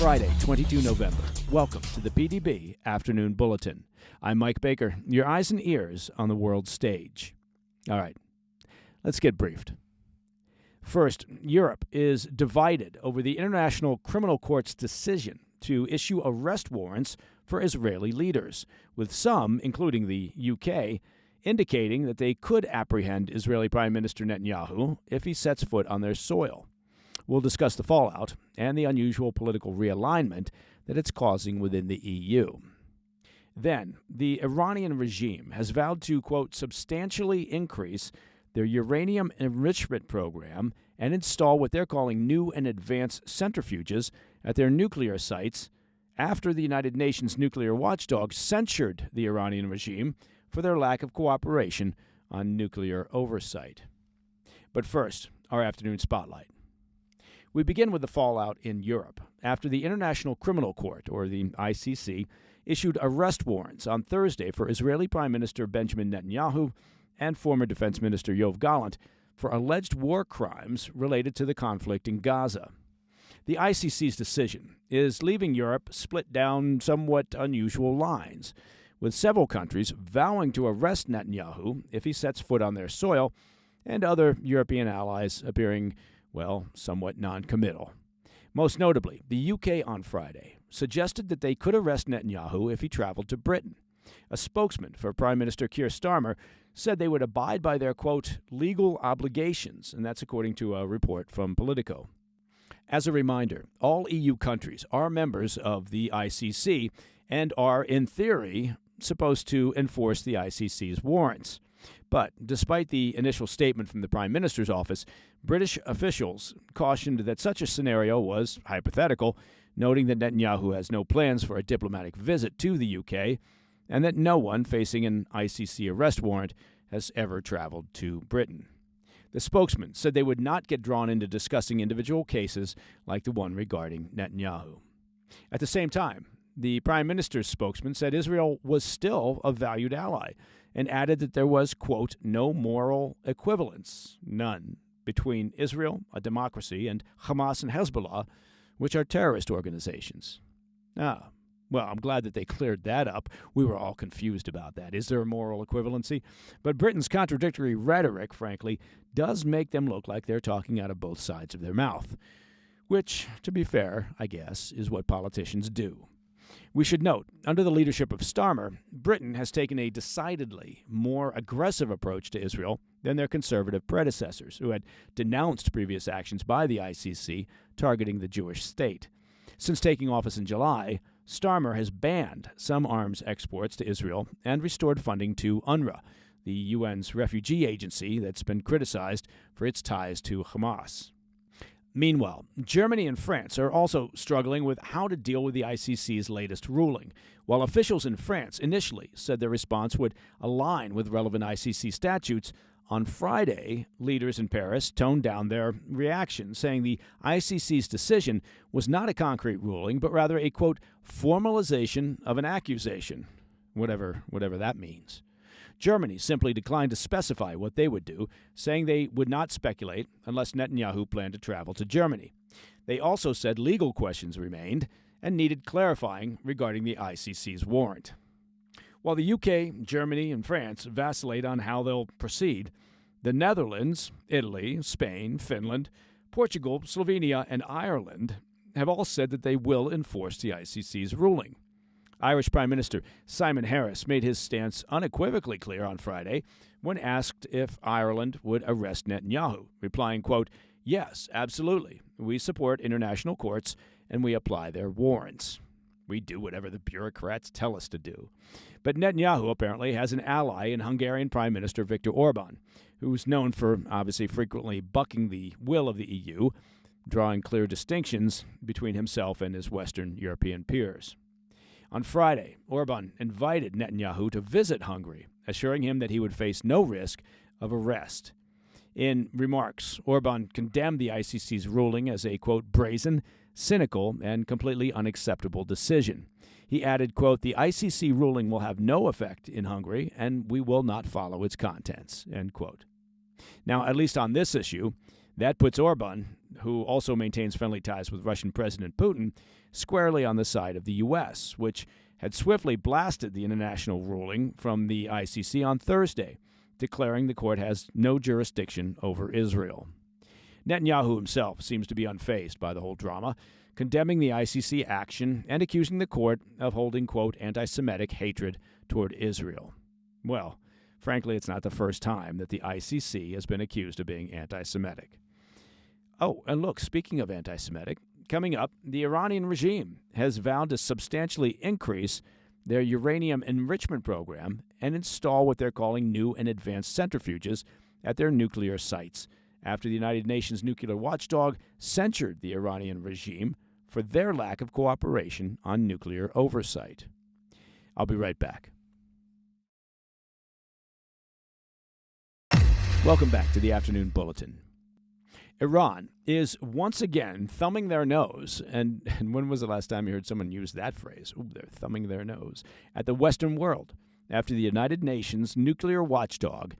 Friday, 22 November. Welcome to the PDB Afternoon Bulletin. I'm Mike Baker, your eyes and ears on the world stage. All right, let's get briefed. First, Europe is divided over the International Criminal Court's decision to issue arrest warrants for Israeli leaders, with some, including the UK, indicating that they could apprehend Israeli Prime Minister Netanyahu if he sets foot on their soil. We'll discuss the fallout and the unusual political realignment that it's causing within the EU. Then, the Iranian regime has vowed to, quote, substantially increase their uranium enrichment program and install what they're calling new and advanced centrifuges at their nuclear sites after the United Nations nuclear watchdog censured the Iranian regime for their lack of cooperation on nuclear oversight. But first, our afternoon spotlight. We begin with the fallout in Europe after the International Criminal Court, or the ICC, issued arrest warrants on Thursday for Israeli Prime Minister Benjamin Netanyahu and former Defense Minister Yoav Gallant for alleged war crimes related to the conflict in Gaza. The ICC's decision is leaving Europe split down somewhat unusual lines, with several countries vowing to arrest Netanyahu if he sets foot on their soil, and other European allies appearing, well, somewhat non-committal. Most notably, the UK on Friday suggested that they could arrest Netanyahu if he traveled to Britain. A spokesman for Prime Minister Keir Starmer said they would abide by their, quote, legal obligations, and that's according to a report from Politico. As a reminder, all EU countries are members of the ICC and are, in theory, supposed to enforce the ICC's warrants. But despite the initial statement from the Prime Minister's office, British officials cautioned that such a scenario was hypothetical, noting that Netanyahu has no plans for a diplomatic visit to the UK and that no one facing an ICC arrest warrant has ever traveled to Britain. The spokesman said they would not get drawn into discussing individual cases like the one regarding Netanyahu. At the same time, the Prime Minister's spokesman said Israel was still a valued ally and added that there was, quote, no moral equivalence, none, between Israel, a democracy, and Hamas and Hezbollah, which are terrorist organizations. Well, I'm glad that they cleared that up. We were all confused about that. Is there a moral equivalency? But Britain's contradictory rhetoric, frankly, does make them look like they're talking out of both sides of their mouth, which, to be fair, I guess, is what politicians do. We should note, under the leadership of Starmer, Britain has taken a decidedly more aggressive approach to Israel than their conservative predecessors, who had denounced previous actions by the ICC targeting the Jewish state. Since taking office in July, Starmer has banned some arms exports to Israel and restored funding to UNRWA, the UN's refugee agency that's been criticized for its ties to Hamas. Meanwhile, Germany and France are also struggling with how to deal with the ICC's latest ruling. While officials in France initially said their response would align with relevant ICC statutes, on Friday, leaders in Paris toned down their reaction, saying the ICC's decision was not a concrete ruling, but rather a, quote, formalization of an accusation, whatever that means. Germany simply declined to specify what they would do, saying they would not speculate unless Netanyahu planned to travel to Germany. They also said legal questions remained and needed clarifying regarding the ICC's warrant. While the UK, Germany, and France vacillate on how they'll proceed, the Netherlands, Italy, Spain, Finland, Portugal, Slovenia, and Ireland have all said that they will enforce the ICC's ruling. Irish Prime Minister Simon Harris made his stance unequivocally clear on Friday when asked if Ireland would arrest Netanyahu, replying, quote, yes, absolutely. We support international courts and we apply their warrants. We do whatever the bureaucrats tell us to do. But Netanyahu apparently has an ally in Hungarian Prime Minister Viktor Orban, who's known for obviously frequently bucking the will of the EU, drawing clear distinctions between himself and his Western European peers. On Friday, Orban invited Netanyahu to visit Hungary, assuring him that he would face no risk of arrest. In remarks, Orban condemned the ICC's ruling as a, quote, brazen, cynical, and completely unacceptable decision. He added, quote, the ICC ruling will have no effect in Hungary, and we will not follow its contents, end quote. Now, at least on this issue, that puts Orban who also maintains friendly ties with Russian President Putin, squarely on the side of the U.S., which had swiftly blasted the international ruling from the ICC on Thursday, declaring the court has no jurisdiction over Israel. Netanyahu himself seems to be unfazed by the whole drama, condemning the ICC action and accusing the court of holding, quote, anti-Semitic hatred toward Israel. Well, frankly, it's not the first time that the ICC has been accused of being anti-Semitic. Oh, and look, speaking of anti-Semitic, coming up, the Iranian regime has vowed to substantially increase their uranium enrichment program and install what they're calling new and advanced centrifuges at their nuclear sites after the United Nations nuclear watchdog censured the Iranian regime for their lack of cooperation on nuclear oversight. I'll be right back. Welcome back to the Afternoon Bulletin. Iran is once again thumbing their nose, and when was the last time you heard someone use that phrase? Ooh, they're thumbing their nose at the Western world after the United Nations nuclear watchdog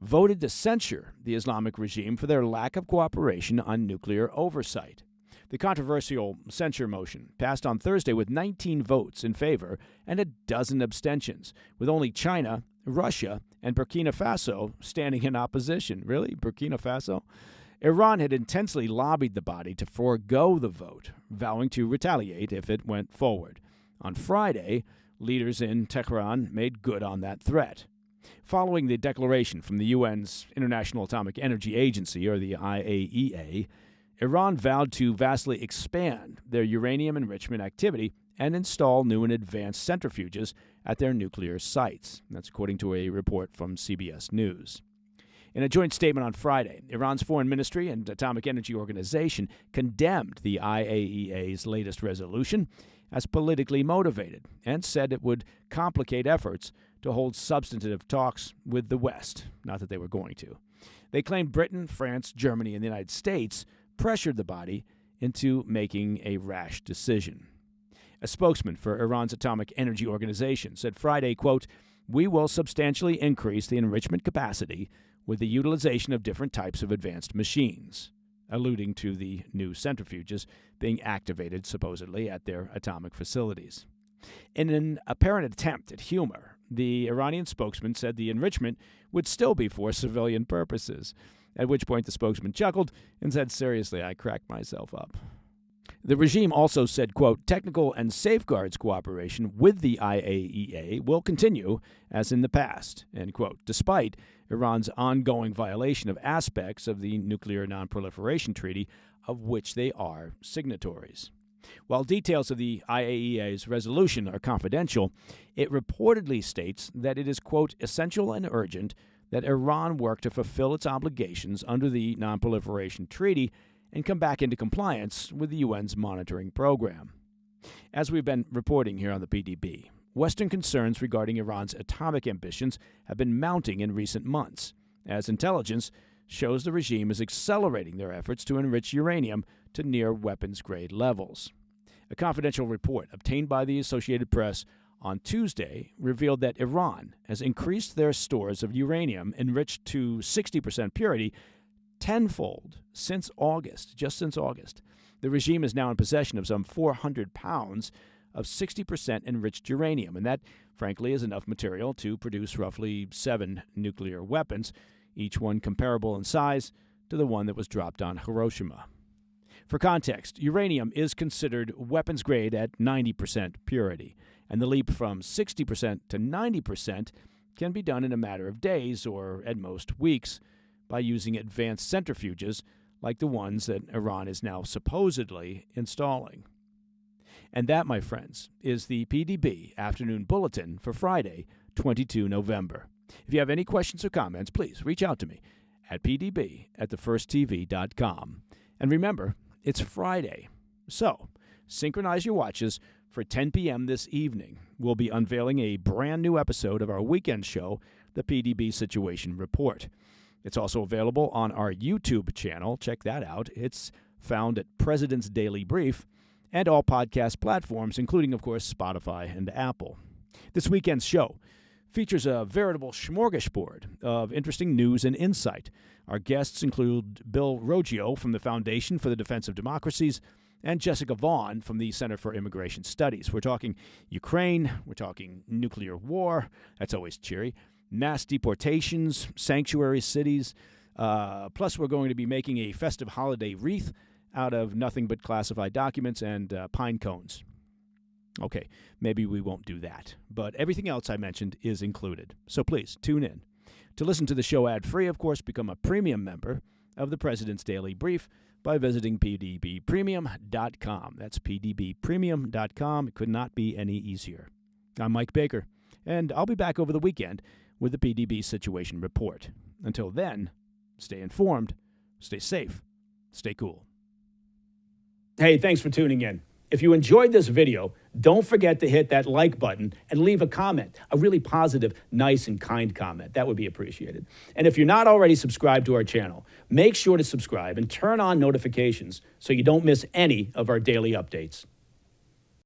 voted to censure the Islamic regime for their lack of cooperation on nuclear oversight. The controversial censure motion passed on Thursday with 19 votes in favor and a dozen abstentions, with only China, Russia, and Burkina Faso standing in opposition. Really? Burkina Faso? Iran had intensely lobbied the body to forego the vote, vowing to retaliate if it went forward. On Friday, leaders in Tehran made good on that threat. Following the declaration from the UN's International Atomic Energy Agency, or the IAEA, Iran vowed to vastly expand their uranium enrichment activity and install new and advanced centrifuges at their nuclear sites. That's according to a report from CBS News. In a joint statement on Friday, Iran's Foreign Ministry and Atomic Energy Organization condemned the IAEA's latest resolution as politically motivated and said it would complicate efforts to hold substantive talks with the West. Not that they were going to. They claimed Britain, France, Germany, and the United States pressured the body into making a rash decision. A spokesman for Iran's Atomic Energy Organization said Friday, quote, "We will substantially increase the enrichment capacity with the utilization of different types of advanced machines," alluding to the new centrifuges being activated supposedly at their atomic facilities. In an apparent attempt at humor, the Iranian spokesman said the enrichment would still be for civilian purposes, at which point the spokesman chuckled and said, "Seriously, I cracked myself up." The regime also said, quote, "Technical and safeguards cooperation with the IAEA will continue as in the past," end quote, despite Iran's ongoing violation of aspects of the Nuclear Non-Proliferation Treaty, of which they are signatories. While details of the IAEA's resolution are confidential, it reportedly states that it is, quote, "essential and urgent that Iran work to fulfill its obligations under the Non-Proliferation Treaty and come back into compliance with the UN's monitoring program." As we've been reporting here on the PDB, Western concerns regarding Iran's atomic ambitions have been mounting in recent months, as intelligence shows the regime is accelerating their efforts to enrich uranium to near weapons-grade levels. A confidential report obtained by the Associated Press on Tuesday revealed that Iran has increased their stores of uranium enriched to 60% purity tenfold since August, just since August. The regime is now in possession of some 400 pounds of 60% enriched uranium, and that, frankly, is enough material to produce roughly 7 nuclear weapons, each one comparable in size to the one that was dropped on Hiroshima. For context, uranium is considered weapons grade at 90% purity, and the leap from 60% to 90% can be done in a matter of days or, at most, weeks by using advanced centrifuges like the ones that Iran is now supposedly installing. And that, my friends, is the PDB Afternoon Bulletin for Friday, 22 November. If you have any questions or comments, please reach out to me at pdb@thefirsttv.com. And remember, it's Friday, so synchronize your watches for 10 p.m. this evening. We'll be unveiling a brand new episode of our weekend show, the PDB Situation Report. It's also available on our YouTube channel. Check that out. It's found at President's Daily Brief and all podcast platforms, including, of course, Spotify and Apple. This weekend's show features a veritable smorgasbord of interesting news and insight. Our guests include Bill Roggio from the Foundation for the Defense of Democracies and Jessica Vaughn from the Center for Immigration Studies. We're talking Ukraine, we're talking nuclear war, that's always cheery, mass deportations, sanctuary cities, plus we're going to be making a festive holiday wreath out of nothing but classified documents and pine cones. Okay, maybe we won't do that, but everything else I mentioned is included. So please, tune in. To listen to the show ad-free, of course, become a premium member of the President's Daily Brief by visiting pdbpremium.com. That's pdbpremium.com. It could not be any easier. I'm Mike Baker, and I'll be back over the weekend with the PDB Situation Report. Until then, stay informed, stay safe, stay cool. Hey, thanks for tuning in. If you enjoyed this video, don't forget to hit that like button and leave a comment, a really positive, nice, and kind comment. That would be appreciated. And if you're not already subscribed to our channel, make sure to subscribe and turn on notifications so you don't miss any of our daily updates.